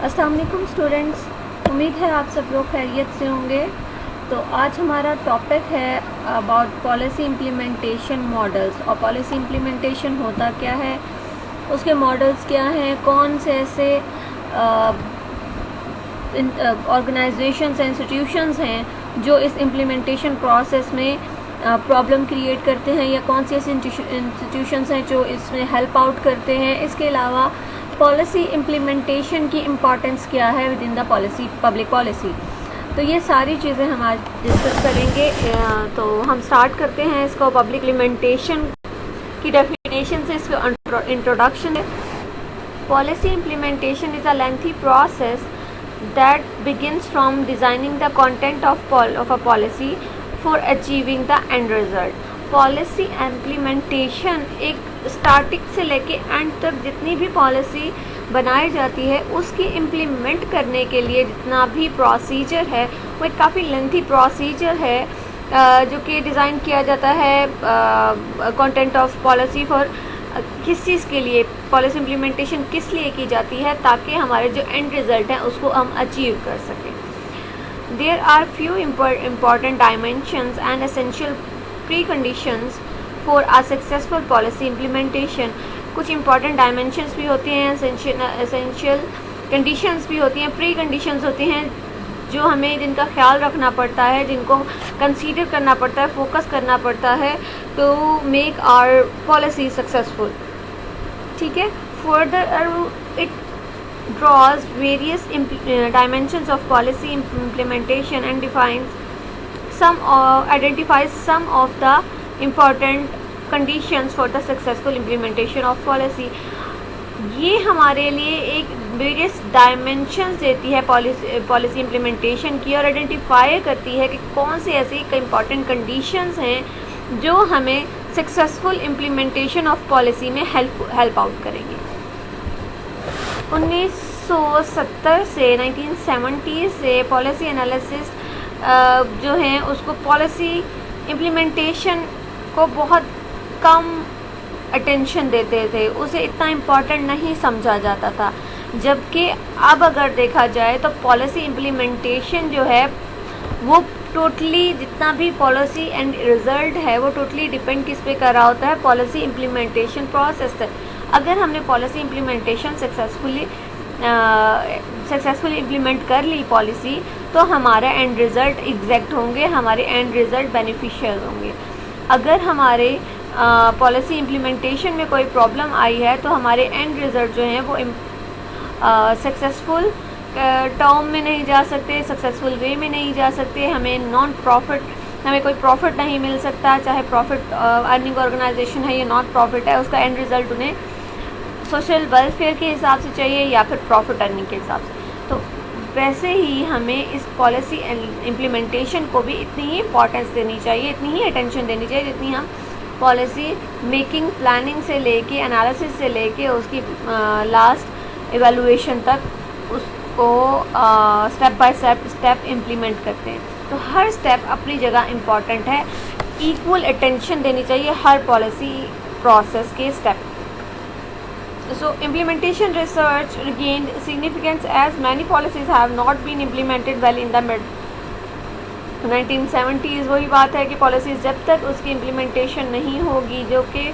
अस्सलाम वालेकुम स्टूडेंट्स, उम्मीद है आप सब लोग खैरियत से होंगे। तो आज हमारा टॉपिक है अबाउट पॉलिसी इम्प्लीमेंटेशन मॉडल्स। और पॉलिसी इम्प्लीमेंटेशन होता क्या है, उसके मॉडल्स क्या हैं, कौन से ऐसे ऑर्गेनाइजेशंस इंस्टीट्यूशंस हैं जो इस इम्प्लीमेंटेशन प्रोसेस में प्रॉब्लम क्रिएट करते हैं, या कौन सी ऐसे इंस्टीट्यूशंस हैं जो इसमें हेल्प आउट करते हैं। इसके अलावा पॉलिसी इम्प्लीमेंटेशन की इम्पॉर्टेंस क्या है with in the policy, public policy. तो ये सारी चीज़ें हम आज डिस्कस करेंगे। तो हम स्टार्ट करते हैं इसको पब्लिक इम्प्लीमेंटेशन की डेफिनेशन से, इसको इंट्रोडक्शन है। Policy implementation is a lengthy process that begins from designing the content of a policy for achieving the end result. Policy implementation एक स्टार्टिंग से लेके एंड तक जितनी भी पॉलिसी बनाई जाती है उसकी इम्प्लीमेंट करने के लिए जितना भी प्रोसीजर है वो एक काफ़ी लेंथी प्रोसीजर है, जो कि डिज़ाइन किया जाता है कंटेंट ऑफ पॉलिसी फॉर किस चीज़ के लिए, पॉलिसी इम्प्लीमेंटेशन किस लिए की जाती है ताकि हमारे जो एंड रिज़ल्ट हैं उसको हम अचीव कर सकें। There are few important dimensions and essential preconditions for a successful policy implementation. कुछ इंपॉर्टेंट डायमेंशंस भी होती हैं, एसेंशियल कंडीशंस भी होती हैं, प्री कंडीशंस होती हैं जो हमें जिनका ख्याल रखना पड़ता है, जिनको कंसीडर करना पड़ता है, फोकस करना पड़ता है to make our policy successful. ठीक है। Further it draws various dimensions of policy implementation and identifies some of the important conditions for the successful implementation of policy. ये हमारे लिए एक वेरियस डायमेंशंस देती है पॉलिसी इम्प्लीमेंटेशन की, और आइडेंटिफाई करती है कि कौन से ऐसी इम्पॉर्टेंट कंडीशंस हैं जो हमें सक्सेसफुल इम्प्लीमेंटेशन ऑफ पॉलिसी में हेल्प आउट करेंगे। 1970 से 1970 से पॉलिसी एनालिसिस जो हैं उसको पॉलिसी इम्प्लीमेंटेशन को बहुत कम अटेंशन देते थे, उसे इतना इम्पॉर्टेंट नहीं समझा जाता था। जबकि अब अगर देखा जाए तो पॉलिसी इम्प्लीमेंटेशन जो है वो टोटली जितना भी पॉलिसी एंड रिज़ल्ट है वो टोटली डिपेंड किस पे कर रहा होता है, पॉलिसी इम्प्लीमेंटेशन प्रोसेस पे। अगर हमने पॉलिसी इम्प्लीमेंटेशन सक्सेसफुली इम्प्लीमेंट कर ली पॉलिसी, तो हमारे एंड रिज़ल्ट एग्जैक्ट होंगे, हमारे एंड रिज़ल्ट बेनिफिशियल होंगे। अगर हमारे पॉलिसी इम्प्लीमेंटेशन में कोई प्रॉब्लम आई है तो हमारे एंड रिज़ल्ट जो हैं वो सक्सेसफुल टर्म में नहीं जा सकते, सक्सेसफुल वे में नहीं जा सकते। हमें हमें कोई प्रॉफिट नहीं मिल सकता, चाहे प्रॉफिट अर्निंग ऑर्गेनाइजेशन है या नॉट प्रॉफिट है, उसका एंड रिज़ल्ट उन्हें सोशल वेलफेयर के हिसाब से चाहिए या फिर प्रॉफिट अर्निंग के हिसाब से। तो वैसे ही हमें इस पॉलिसी इम्प्लीमेंटेशन को भी इतनी ही इम्पॉर्टेंस देनी चाहिए, इतनी ही अटेंशन देनी चाहिए जितनी हम पॉलिसी मेकिंग, प्लानिंग से लेके, एनालिसिस से लेके उसकी लास्ट एवेलुएशन तक उसको स्टेप बाय स्टेप इम्प्लीमेंट करते हैं। तो हर स्टेप अपनी जगह इम्पॉर्टेंट है, इक्वल अटेंशन देनी चाहिए हर पॉलिसी प्रोसेस के step. So implementation research regained significance as many policies have not been implemented well in the mid-1970s। वही बात है कि पॉलिसीज़ जब तक उसकी इम्प्लीमेंटेशन नहीं होगी, जो कि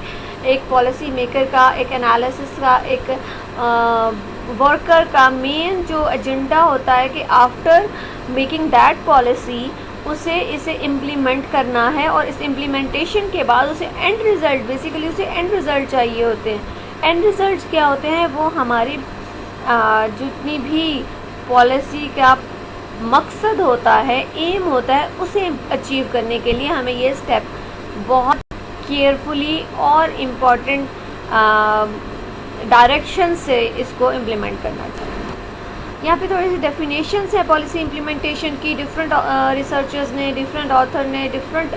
एक पॉलिसी मेकर का, एक एनालिसिस का, एक वर्कर का मेन जो एजेंडा होता है कि आफ्टर मेकिंग दैट पॉलिसी उसे इसे इम्प्लीमेंट करना है, और इस इम्प्लीमेंटेशन के बाद उसे एंड रिज़ल्ट, बेसिकली उसे एंड रिज़ल्ट चाहिए होते हैं। एंड रिज़ल्ट क्या होते हैं, वो हमारी जितनी भी पॉलिसी का मकसद होता है, एम होता है, उसे अचीव करने के लिए हमें ये स्टेप बहुत केयरफुली और इम्पॉर्टेंट डायरेक्शन से इसको इम्प्लीमेंट करना चाहिए। यहाँ पे थोड़ी सी डेफिनेशंस है पॉलिसी इम्प्लीमेंटेशन की। डिफरेंट रिसर्चर्स ने, डिफरेंट ऑथर ने, डिफरेंट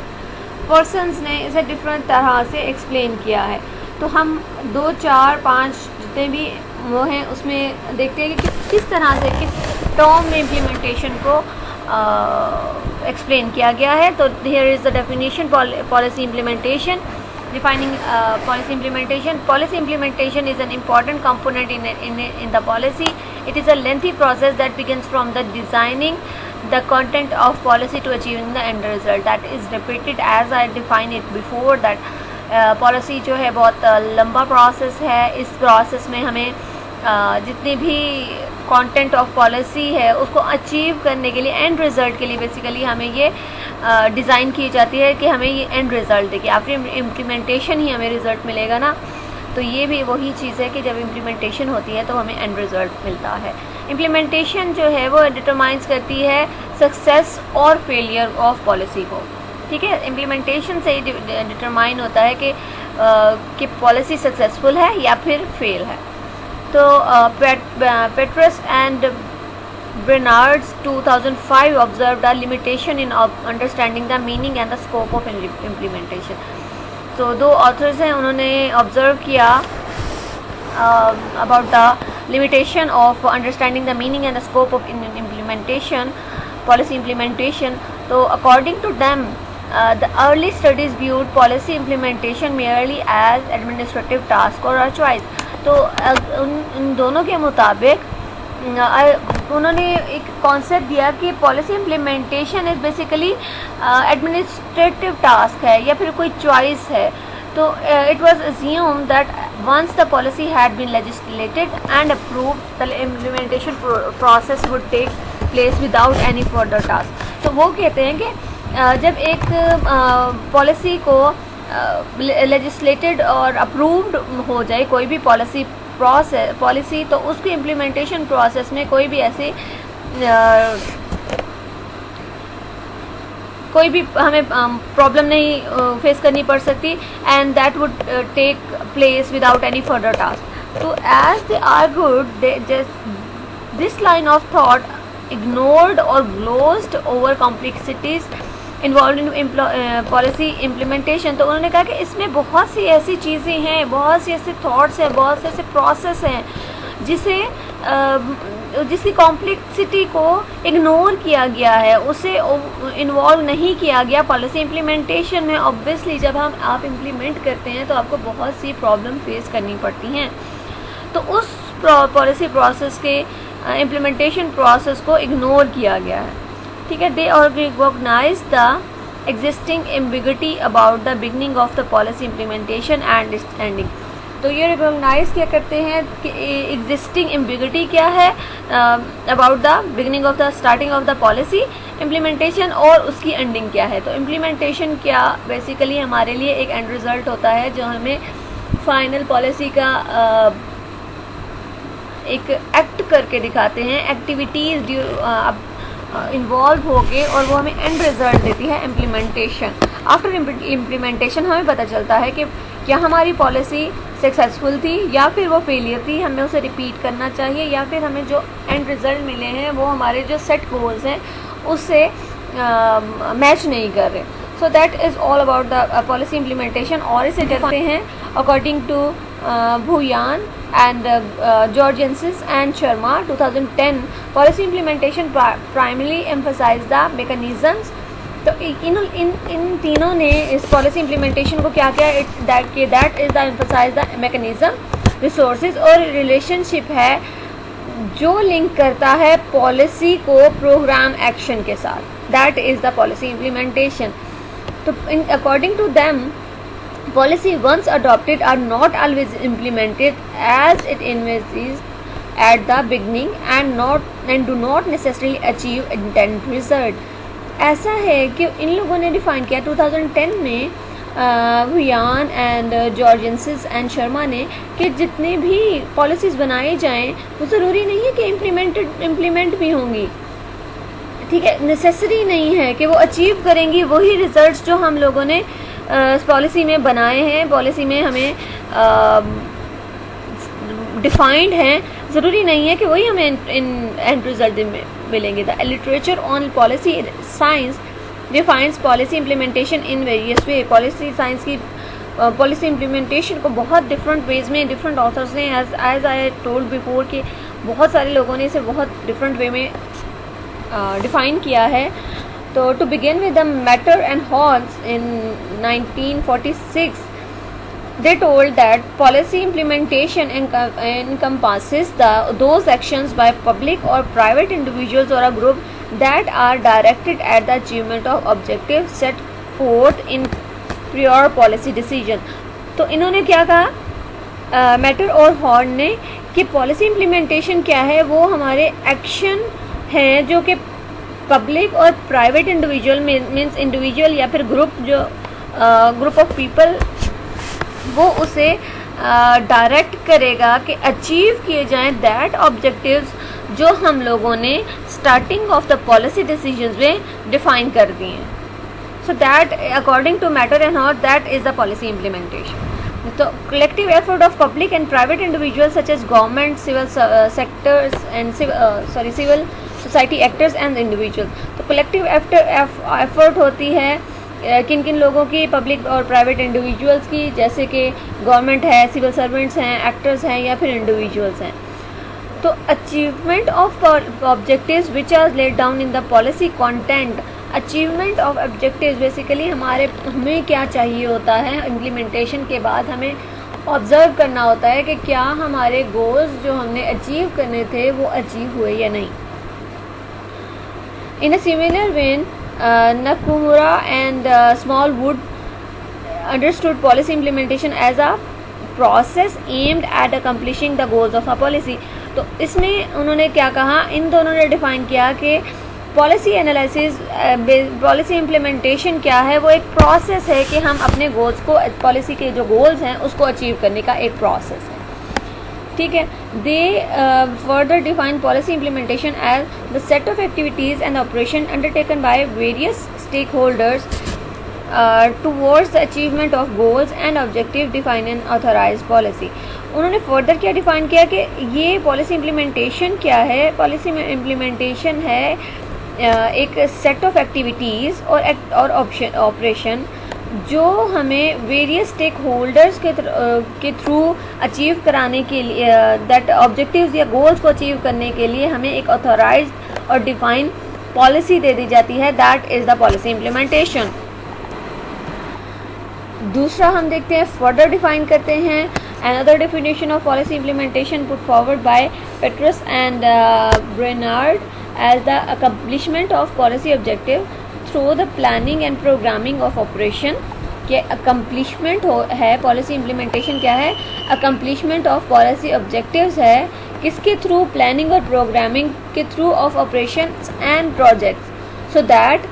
पर्सनस ने इसे डिफरेंट तरह से एक्सप्लेन किया है। तो हम 2, 4, 5 जितने भी वो हैं उसमें देखते हैं कि किस तरह से किस टर्म में इम्प्लीमेंटेशन को एक्सप्लेन किया गया है। तो here is the definition policy implementation defining policy implementation. Policy implementation is an important component in the policy. It is a lengthy process that begins from the designing the content of policy to achieving the end result. That is repeated as I defined it before that policy जो है बहुत लंबा process है. इस process में हमें जितनी भी कंटेंट ऑफ पॉलिसी है उसको अचीव करने के लिए, एंड रिज़ल्ट के लिए बेसिकली हमें ये डिज़ाइन की जाती है कि हमें ये एंड रिज़ल्ट देखिए, आफ्टर इम्प्लीमेंटेशन ही हमें रिज़ल्ट मिलेगा ना. तो ये भी वही चीज़ है कि जब इम्प्लीमेंटेशन होती है तो हमें एंड रिज़ल्ट मिलता है. इम्प्लीमेंटेशन जो है वो डिटरमाइंस करती है सक्सेस और फेलियर ऑफ पॉलिसी को. ठीक है, इम्प्लीमेंटेशन से ही डिटरमाइन होता है कि पॉलिसी सक्सेसफुल है या फिर फेल है. तो Petrus and Brainards 2005 observe the limitation in understanding the meaning and the scope of implementation. तो दो ऑथर्स हैं, उन्होंने ऑब्जर्व किया about the limitation of understanding the meaning and the scope of implementation, policy implementation. तो according to them the early studies viewed policy implementation merely as administrative task or a choice. तो इन दोनों के मुताबिक उन्होंने एक concept दिया कि policy implementation is basically administrative task है या फिर कोई चॉइस है. तो it was assumed that once the policy had been legislated and approved the implementation process would take place without any further task. तो वो कहते हैं कि जब एक पॉलिसी को लेजिस्लेटेड और अप्रूव्ड हो जाए कोई भी पॉलिसी, तो उसके इम्प्लीमेंटेशन प्रोसेस में कोई भी ऐसी कोई भी हमें प्रॉब्लम नहीं फेस करनी पड़ सकती, and that would take place without any further task. तो as they argued this line of thought ignored or glossed over complexities involved in policy implementation. तो उन्होंने कहा कि इसमें बहुत सी ऐसी चीज़ें हैं, बहुत सी ऐसे थॉट्स हैं, बहुत से ऐसे प्रोसेस हैं जिसकी कॉम्प्लेक्सिटी को इग्नोर किया गया है, उसे इन्वॉल्व नहीं किया गया पॉलिसी इम्प्लीमेंटेशन में. ऑब्वियसली जब आप इम्प्लीमेंट करते हैं तो आपको बहुत सी प्रॉब्लम फेस करनी पड़ती हैं. तो उस पॉलिसी प्रोसेस के इम्प्लीमेंटेशन प्रोसेस को इग्नोर किया गया है. ठीक है, दे और recognise the existing ambiguity about the beginning of the policy implementation and ending. तो ये रिकॉग्नाइज क्या करते हैं कि एग्जिस्टिंग एम्बिग्यूटी क्या है about the beginning of the starting of the policy implementation और उसकी एंडिंग क्या है. तो इम्प्लीमेंटेशन क्या बेसिकली हमारे लिए एक एंड रिजल्ट होता है जो हमें फाइनल पॉलिसी का एक एक्ट करके दिखाते हैं, एक्टिविटीज़ इन्वॉल्व होके, और वो हमें एंड रिजल्ट देती है इम्प्लीमेंटेशन. आफ्टर इम्प्लीमेंटेशन हमें पता चलता है कि क्या हमारी पॉलिसी सक्सेसफुल थी या फिर वो फेलियर थी, हमें उसे रिपीट करना चाहिए, या फिर हमें जो एंड रिजल्ट मिले हैं वो हमारे जो सेट गोल्स हैं उससे मैच नहीं कर रहे. So that is all about the policy implementation. और इसे कहते हैं according to Bhuyan and Georgensis and Sharma 2010 policy implementation primarily emphasized the mechanisms. तो इन तीनों ने इस पॉलिसी इम्प्लीमेंटेशन को क्या किया, that is the emphasise the mechanism, resources और रिलेशनशिप है जो लिंक करता है पॉलिसी को प्रोग्राम एक्शन के साथ. That is the policy implementation. तो according to them policy once adopted are not always implemented as it envisaged at the beginning and do not necessarily achieve intended result. ऐसा है कि इन लोगों ने define किया 2010 में भुयान एंड जॉर्जेंसिस एंड शर्मा ने कि जितने भी पॉलिसीज़ बनाए जाएं वो ज़रूरी नहीं है कि इम्प्लीमेंट भी होंगी. ठीक है, नेसेसरी नहीं है कि वो अचीव करेंगी वही रिजल्ट्स जो हम लोगों ने पॉलिसी में बनाए हैं, पॉलिसी में हमें डिफाइंड हैं. ज़रूरी नहीं है कि वही हमें इन एंड रिजल्ट मिलेंगे. The literature on policy science defines policy implementation in various way. Policy science की पॉलिसी इम्प्लीमेंटेशन को बहुत डिफरेंट वेज में डिफरेंट ऑथर्स ने एज आई टोल्ड बिफोर कि बहुत सारे लोगों ने इसे बहुत डिफरेंट वे में डिफाइन किया है. तो to begin with the Meter and Horns इन 1946 They told that policy implementation encompasses those actions by public or private individuals or a group that are directed at the achievement of objectives set forth in prior policy decision. तो इन्होंने क्या कहा, matter और horn ने, कि policy implementation क्या है, वो हमारे एक्शन हैं जो कि पब्लिक और प्राइवेट इंडिविजुअल मीन्स इंडिविजुअल या फिर ग्रुप, जो ग्रुप ऑफ पीपल, वो उसे डायरेक्ट करेगा कि अचीव किए जाएं दैट ऑब्जेक्टिव्स जो हम लोगों ने starting of the policy decisions में डिफाइन कर दिए हैं. So that according to Meter and Horn that is the policy implementation. तो collective effort of public and private individuals such as government, civil sectors and civil society actors and individuals. तो collective effort होती है किन किन लोगों की, public और private individuals की, जैसे कि गवर्नमेंट है, सिविल सर्वेंट्स हैं, एक्टर्स हैं या फिर इंडिविजुअल्स हैं. तो achievement of objectives which are laid down in the policy content. Achievement of objectives basically हमें क्या चाहिए होता है, इम्प्लीमेंटेशन के बाद हमें ऑब्जर्व करना होता है कि क्या हमारे गोल्स जो हमने अचीव करने थे वो अचीव हुए या नहीं. In a similar vein Nakamura and Smallwood understood policy implementation as a process aimed at accomplishing the goals of a policy. तो इसमें उन्होंने क्या कहा, इन दोनों ने डिफाइन किया कि पॉलिसी एनालिसिस, पॉलिसी इम्प्लीमेंटेशन क्या है, वो एक प्रोसेस है कि हम अपने गोल्स को, पॉलिसी के जो गोल्स हैं उसको अचीव करने का एक प्रोसेस है. ठीक है. They further define policy implementation as the set of activities and operation undertaken by various stakeholders towards the achievement of goals and objective define and authorise policy. उन्होंने further क्या define किया कि ये policy implementation क्या है. Policy में implementation है एक सेट ऑफ एक्टिविटीज़ और ऑपरेशन जो हमें वेरियस स्टेक होल्डर्स के थ्रू अचीव कराने के लिए, दैट ऑब्जेक्टिव्स या गोल्स को अचीव करने के लिए हमें एक ऑथराइज्ड और डिफाइन पॉलिसी दे दी जाती है. That is the policy implementation. दूसरा हम देखते हैं, फर्दर डिफाइन करते हैं. Another definition of policy implementation put forward by Petrus and Brainard as the accomplishment of policy objective through the planning and programming of operation. के accomplishment है policy implementation क्या है, अकम्प्लिशमेंट ऑफ पॉलिसी ऑब्जेक्टिव्स है किसके through, planning और programming के through of operation and projects, so that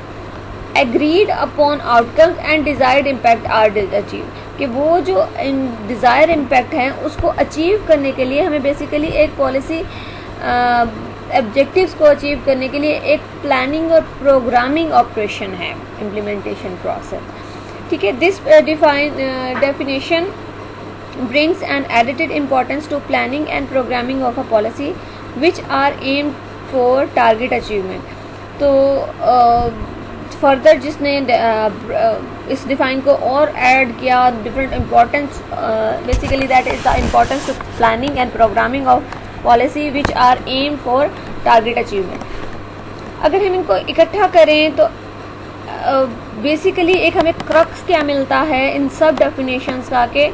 agreed upon outcomes and desired impact are achieve. कि वो जो डिज़ायर इम्पैक्ट हैं उसको अचीव करने के लिए हमें बेसिकली एक पॉलिसी ऑब्जेक्टिव्स को अचीव करने के लिए एक प्लानिंग और प्रोग्रामिंग ऑपरेशन है इम्प्लीमेंटेशन प्रोसेस. ठीक है. This definition brings an added importance to planning and programming of a policy which are aimed for target achievement. तो फर्दर जिसने इस डिफाइन को और ऐड किया, different importance, basically that is the importance to planning and programming of policy which are aim for target achievement. अगर हम इनको इकट्ठा करें तो बेसिकली एक हमें क्रक्स क्या मिलता है इन सब डेफिनेशंस का, कि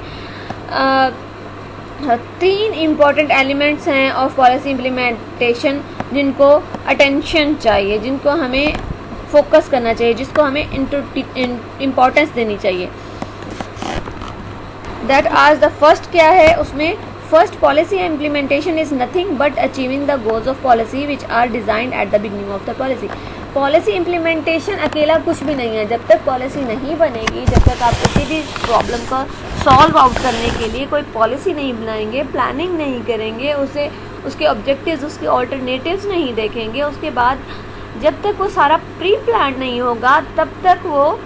3 इम्पॉर्टेंट एलिमेंट्स हैं ऑफ पॉलिसी इम्प्लीमेंटेशन जिनको अटेंशन चाहिए, जिनको हमें फोकस करना चाहिए, जिसको हमें इम्पोर्टेंस देनी चाहिए. दैट आज द फर्स्ट क्या है उसमें, first policy implementation is nothing but achieving the goals of policy which are designed at the beginning of the policy. Policy implementation अकेला कुछ भी नहीं है. जब तक पॉलिसी नहीं बनेगी, जब तक आप किसी भी प्रॉब्लम का सॉल्व आउट करने के लिए कोई पॉलिसी नहीं बनाएंगे, प्लानिंग नहीं करेंगे, उसे उसके ऑब्जेक्टिव्स, उसके ऑल्टरनेटिव्स नहीं देखेंगे, उसके बाद जब तक वो सारा प्री प्लान नहीं होगा तब तक वो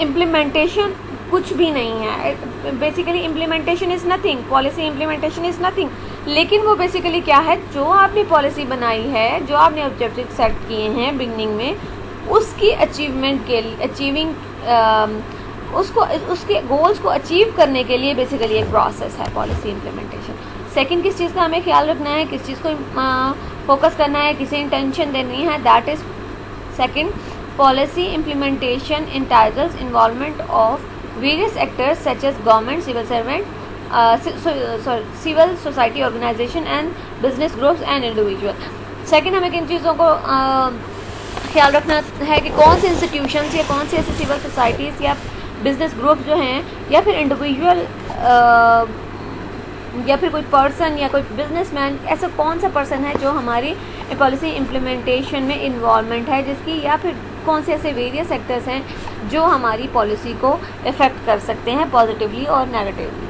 इम्प्लीमेंटेशन कुछ भी नहीं है. Basically implementation is nothing, policy implementation is nothing. लेकिन वो बेसिकली क्या है, जो आपने पॉलिसी बनाई है, जो आपने ऑब्जेक्टिव सेट किए हैं बिगनिंग में, उसकी अचीवमेंट के लिए, उसको उसके गोल्स को अचीव करने के लिए बेसिकली एक प्रोसेस है पॉलिसी इम्प्लीमेंटेशन. सेकंड, किस चीज़ का हमें ख्याल रखना है, किस चीज़ को फोकस करना है, किसे इंटेंशन देनी है, that is second. Policy implementation entitles involvement of various actors such as government, civil servant, civil society organization and business groups and individual. Second, हमें किन चीज़ों को ख्याल रखना है कि कौन से इंस्टीट्यूशंस या कौन से ऐसे सिविल सोसाइटीज़ या बिजनेस ग्रुप जो हैं या फिर इंडिविजुअल या फिर कोई पर्सन या कोई बिजनेसमैन, ऐसा कौन सा पर्सन है जो हमारी पॉलिसी इम्प्लीमेंटेशन में इन्वॉल्वमेंट है जिसकी, या फिर कौन से ऐसे वेरियस सेक्टर्स हैं जो हमारी पॉलिसी को इफ़ेक्ट कर सकते हैं पॉजिटिवली और नेगेटिवली।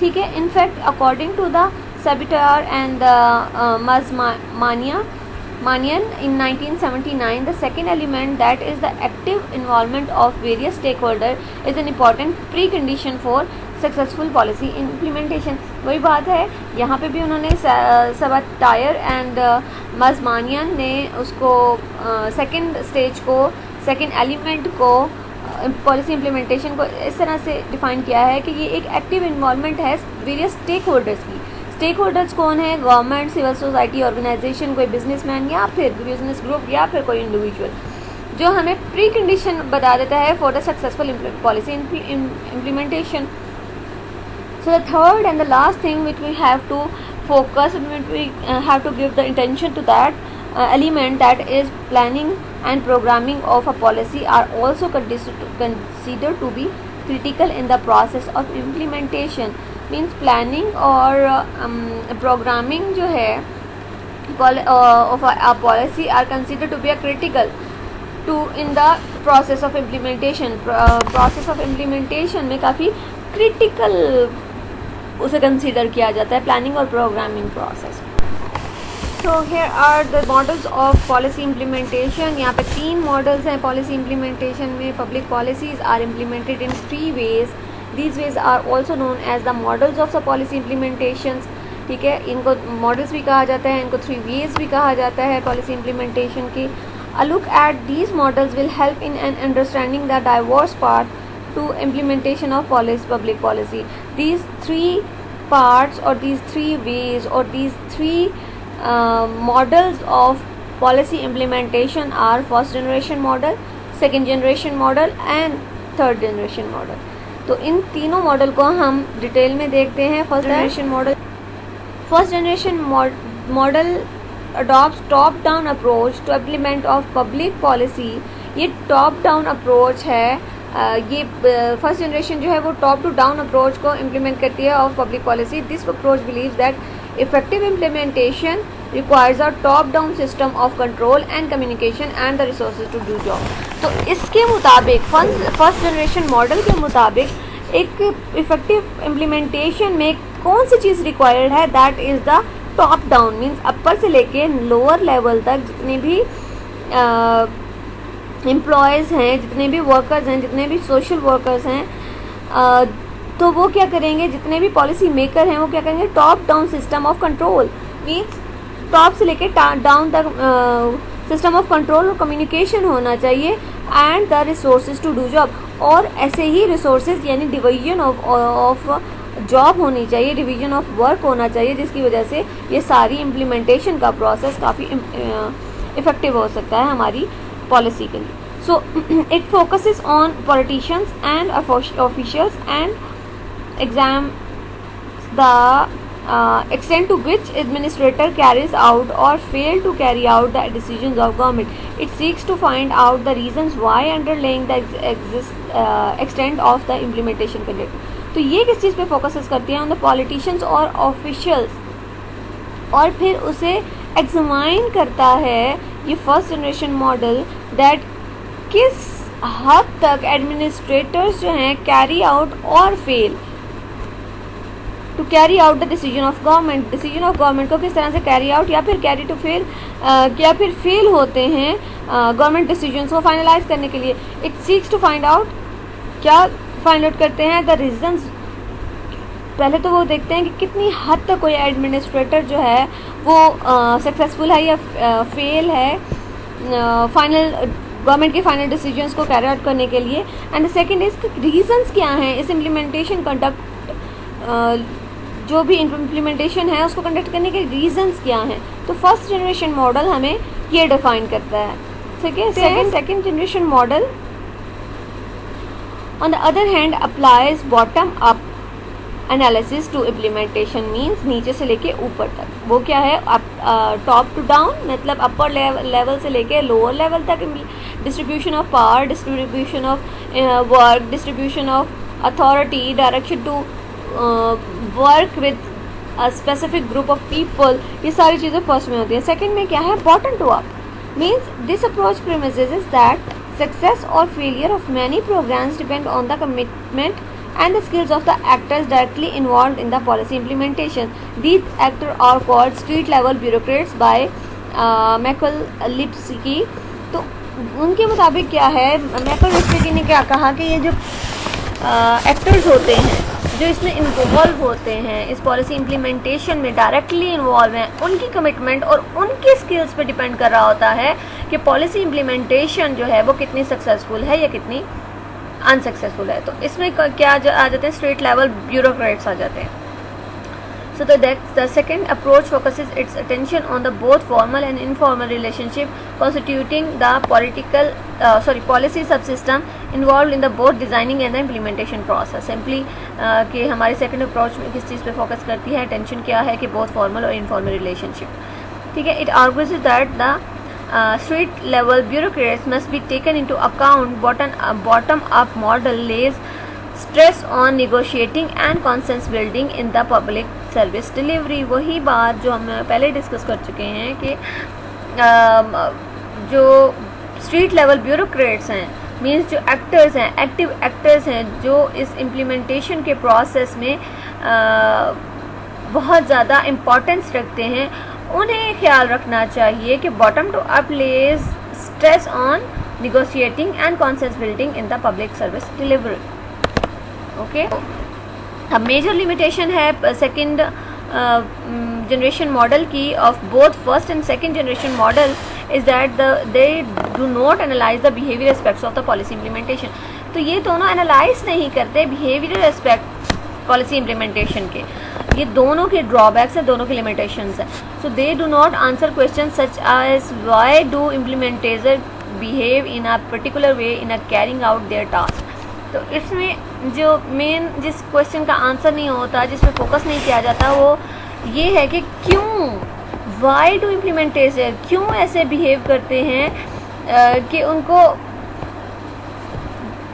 ठीक है, in fact according to the Sabatier and Manian in 1979, the second element, that is the active involvement of various stakeholders, is an important precondition for successful policy implementation। वही बात है, यहाँ पे भी उन्होंने सबाटायर एंड मज़मानियन ने उसको सेकेंड स्टेज को, सेकेंड एलिमेंट को, पॉलिसी इम्प्लीमेंटेशन को इस तरह से डिफ़ाइन किया है कि ये एक एक्टिव इन्वॉल्वमेंट है वेरियस स्टेक होल्डर्स की। स्टेक होल्डर्स कौन है? गवर्नमेंट, सिविल सोसाइटी ऑर्गेनाइजेशन, कोई बिजनेसमैन या फिर बिजनेस ग्रुप या फिर कोई इंडिविजुअल, जो हमें प्री कंडीशन बता देता है for the successful policy implementation. So the third and the last thing which we have to focus, we have to give the attention to that element, that is planning and programming of a policy are also considered to be critical in the process of implementation। Means planning और programming जो है of a policy are considered to be a critical to in the process of implementation। process of implementation में काफ़ी critical उसे consider किया जाता है planning और programming process. So here are the models of policy implementation. यहाँ पे 3 models हैं पॉलिसी इम्प्लीमेंटेशन में। Public policies are implemented in 3 ways। These ways are also known as the models of the policy implementations। ठीक है, इनको models भी कहा जाता है, इनको 3 ways भी कहा जाता है पॉलिसी इम्प्लीमेंटेशन की। A look at these models will help in an understanding the diverse path to implementation of public policy। These 3 parts or these 3 ways or these 3 models of policy implementation are first generation model, second generation model and third generation model। तो इन तीनों model को हम detail में देखते हैं। First generation model adopts top down approach to implement of public policy. ये top down approach है, ये फर्स्ट जनरेशन जो है वो टॉप टू डाउन अप्रोच को इम्प्लीमेंट करती है of public policy. This approach believes that effective implementation requires a top down system of control and communication and the resources to do job। तो इसके मुताबिक first generation model के मुताबिक एक effective implementation में कौन सी चीज़ रिक्वायर्ड है? That is the top down, means अपर से लेके लोअर लेवल तक जितने भी एम्प्लॉयज़ हैं, जितने भी वर्कर्स हैं, जितने भी सोशल वर्कर्स हैं, तो वो क्या करेंगे, जितने भी पॉलिसी मेकर हैं वो क्या करेंगे? Top down system of control, means top से लेके डाउन तक सिस्टम ऑफ कंट्रोल और कम्युनिकेशन होना चाहिए and the resources to do job. और ऐसे ही रिसोर्सेज यानी डिवीजन ऑफ जॉब होनी चाहिए, डिवीजन ऑफ वर्क होना चाहिए, जिसकी वजह से ये सारी इम्प्लीमेंटेशन का प्रोसेस काफ़ी इफ़ेक्टिव हो सकता है हमारी पॉलिसी के लिए। So it focuses on politicians and officials and exam the extent to which administrator carries out or fail to carry out the decisions of government। It seeks to find out the reasons why underlying the extent of the implementation conduct। तो ये किस चीज़ पे focus करती है? On the politicians और officials, और फिर उसे एग्जामाइन करता है ये फर्स्ट जनरेशन मॉडल दैट किस हद तक एडमिनिस्ट्रेटर्स जो हैं कैरी आउट और fail to carry out the decision of government. Decision of government को किस तरह से कैरी आउट या फिर कैरी टू फेल या फिर फेल होते हैं गवर्नमेंट डिसीजन को फाइनलाइज करने के लिए। It seeks to find out, क्या फाइंड आउट करते हैं? The reasons. पहले तो वो देखते हैं कि कितनी हद तक कोई एडमिनिस्ट्रेटर जो है वो सक्सेसफुल है या फेल है फाइनल गवर्नमेंट के फाइनल डिसीजंस को कैरी आउट करने के लिए। And the second is reasons क्या हैं इस इम्प्लीमेंटेशन कंडक्ट जो भी इम्प्लीमेंटेशन है उसको कंडक्ट करने के रीजंस क्या हैं। तो फर्स्ट जनरेशन मॉडल हमें ये डिफाइन करता है। ठीक है, second generation model on the other hand applies bottom up analysis to implementation means नीचे से लेके ऊपर तक. वो क्या है, टॉप टू डाउन, मतलब अपर लेवल से लेके लोअर लेवल तक. Distribution of power, distribution of work, distribution of authority, direction to work with a specific group of people, ये सारी चीज़ें फर्स्ट में होती हैं. सेकेंड में क्या है, bottom to up means this approach premises is that success or failure of many programs depend on the commitment and the skills of the actors directly involved in the policy implementation. These actors are called street level bureaucrats by Michael Lipsky. तो उनके मुताबिक क्या है, मैकल लिप्स्की ने क्या कहा कि ये जो एक्टर्स होते हैं जो इसमें इन्वॉल्व होते हैं, इस पॉलिसी इम्प्लीमेंटेशन में डायरेक्टली इन्वॉल्व हैं, उनकी कमिटमेंट और उनकी स्किल्स पे डिपेंड कर रहा होता है कि पॉलिसी इम्प्लीमेंटेशन जो है वो कितनी सक्सेसफुल है या कितनी अनसक्सेसफुल है. तो इसमें क्या आ जाते हैं, स्टेट लेवल ब्यूरोक्रेट्स आ जाते हैं. So the second approach focuses its attention on the both formal and informal relationship constituting the policy subsystem involved in the both designing and the implementation process. Simply कि हमारी second approach में किस चीज़ पे focus करती है, attention क्या है कि both formal और informal relationship. ठीक है. It argues that the street level bureaucrats must be taken into account. Bottom up model lays stress on negotiating and consensus building in the public service delivery. वही बात जो हम पहले discuss कर चुके हैं कि जो स्ट्रीट लेवल ब्यूरोक्रेट्स हैं मीन्स जो एक्टर्स हैं, एक्टिव एक्टर्स हैं, जो इस इम्प्लीमेंटेशन के प्रोसेस में बहुत ज़्यादा इम्पोर्टेंस रखते हैं, उन्हें ख्याल रखना चाहिए कि bottom to up lays stress on negotiating and consensus building in the public service delivery. Okay. अब मेजर लिमिटेशन है सेकंड जनरेशन मॉडल की of both first and second generation model is that they do not analyse the behaviour aspects of the policy implementation. तो ये दोनों analyse नहीं करते behaviour aspect policy implementation के. ये दोनों के ड्रॉबैक्स हैं, दोनों के लिमिटेशंस हैं. So they do not answer question such as why do implementer behave in a particular way in a carrying out their task. तो इसमें जो मेन जिस क्वेश्चन का आंसर नहीं होता, जिस पे फोकस नहीं किया जाता, वो ये है कि क्यों, वाई डू इम्प्लीमेंटेशन, क्यों ऐसे बिहेव करते हैं कि उनको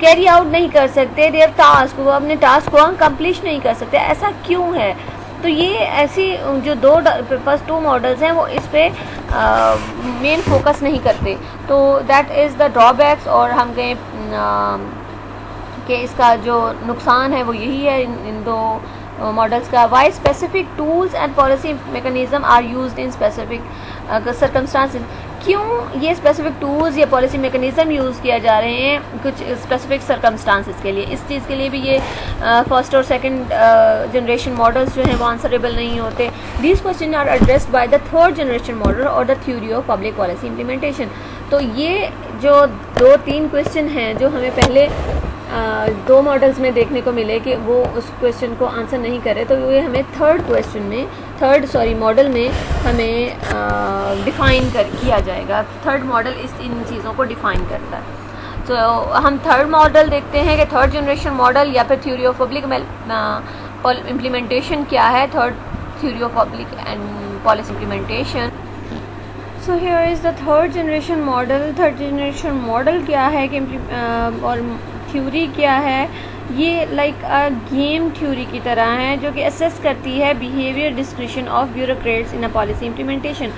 कैरी आउट नहीं कर सकते देयर टास्क, वो अपने टास्क को कंप्लीट नहीं कर सकते, ऐसा क्यों है. तो ये ऐसी जो फर्स्ट टू मॉडल्स हैं वो इस पे मेन फोकस नहीं करते. तो दैट इज़ द ड्रॉबैक्स. और हम कहें कि इसका जो नुकसान है वो यही है इन दो मॉडल्स का. Why specific tools and policy mechanism are used in specific circumstances. क्यों ये स्पेसिफिक टूल्स या पॉलिसी मैकेनिज्म यूज़ किया जा रहे हैं कुछ स्पेसिफिक सर्कमस्टांसेस के लिए. इस चीज़ के लिए भी ये फर्स्ट और सेकंड जनरेशन मॉडल्स जो हैं वो आंसरेबल नहीं होते. These question are addressed by the third generation model और the theory of public policy implementation. तो ये जो 2-3 क्वेश्चन हैं जो हमें पहले दो मॉडल्स में देखने को मिले कि वो उस क्वेश्चन को आंसर नहीं करे, तो ये हमें थर्ड मॉडल में हमें डिफ़ाइन किया जाएगा. थर्ड मॉडल इन चीज़ों को डिफ़ाइन करता है. तो हम थर्ड मॉडल देखते हैं कि थर्ड जनरेशन मॉडल या फिर थ्योरी ऑफ पब्लिक इम्प्लीमेंटेशन क्या है. Third theory of public and policy implementation. So here is the third generation model. Third generation model क्या है कि और थ्योरी क्या है, ये लाइक अ गेम थ्योरी की तरह है जो कि असेस करती है behaviour description of bureaucrats in a policy implementation.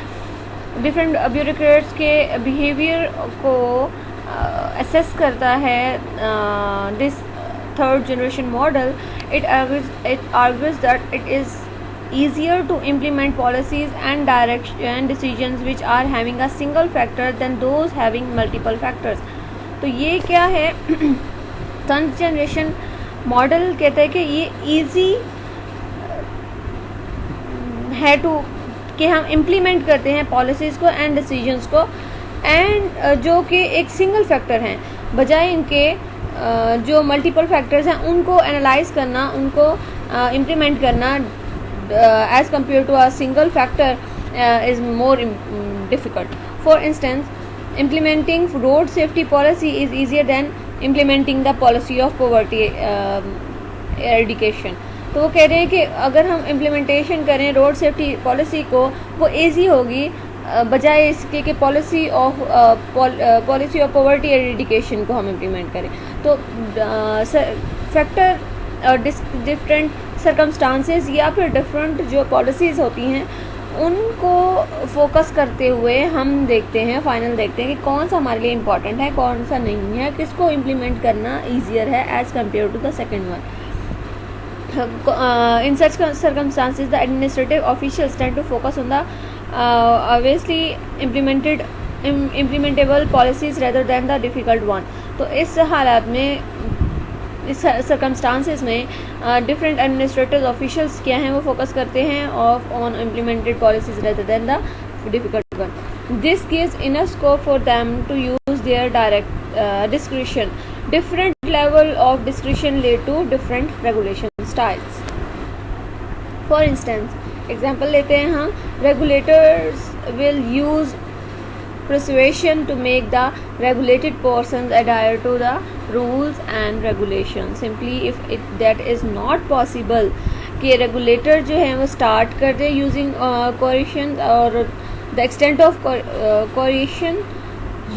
Different bureaucrats के बिहेवियर को असेस करता है this third generation model. It argues that it is easier to implement policies and direction decisions which are having a single factor than those having multiple factors. तो ये क्या है, third generation model कहते हैं कि ये इजी है कि हम इम्प्लीमेंट करते हैं पॉलिसीज़ को एंड डिसीजंस को, एंड जो कि एक सिंगल फैक्टर हैं, बजाय इनके जो मल्टीपल फैक्टर्स हैं उनको एनालाइज करना, उनको इम्प्लीमेंट करना as compare to a single factor is more difficult. For instance, implementing road safety policy is easier than implementing the policy of poverty eradication. तो वो कह रहे हैं कि अगर हम इम्प्लीमेंटेशन करें रोड सेफ्टी पॉलिसी को, वो ईजी होगी बजाय इसके कि पॉलिसी ऑफ पॉवर्टी एरिडिकेशन को हम इम्प्लीमेंट करें. तो फैक्टर और डिफरेंट सर्कमस्टांसेस या फिर डिफरेंट जो पॉलिसीज़ होती हैं उनको फोकस करते हुए हम देखते हैं, फाइनल देखते हैं कि कौन सा हमारे लिए इम्पॉर्टेंट है, कौन सा नहीं है, किसको इम्प्लीमेंट करना ईजियर है as compare to the second one. In such circumstances, the administrative officials tend to focus on the obviously implementable policies rather than the difficult one. तो इस हालात में, इस सर्कमस्टांसेस में डिफरेंट एडमिनिस्ट्रेटिव ऑफिशियल्स क्या हैं वो फोकस करते हैं on implemented policies rather than the difficult one. This gives enough scope for them to use their direct discretion. Different level of discretion lead to different regulation styles. For instance, example लेते हैं हम, regulators will use persuasion to make the regulated persons adhere to the rules and regulations. Simply if that is not possible कि regulator जो है वो start कर दे using coercion, और the extent of coercion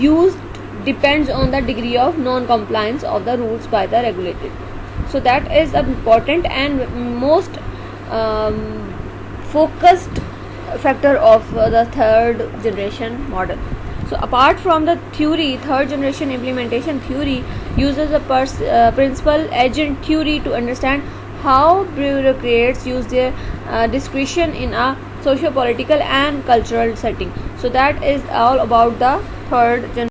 used depends on the degree of non-compliance of the rules by the regulated. So that is an important and most focused factor of the third generation model. So apart from the theory, third generation implementation theory uses the principal agent theory to understand how bureaucrats use their discretion in a socio-political and cultural setting. So that is all about the third generation.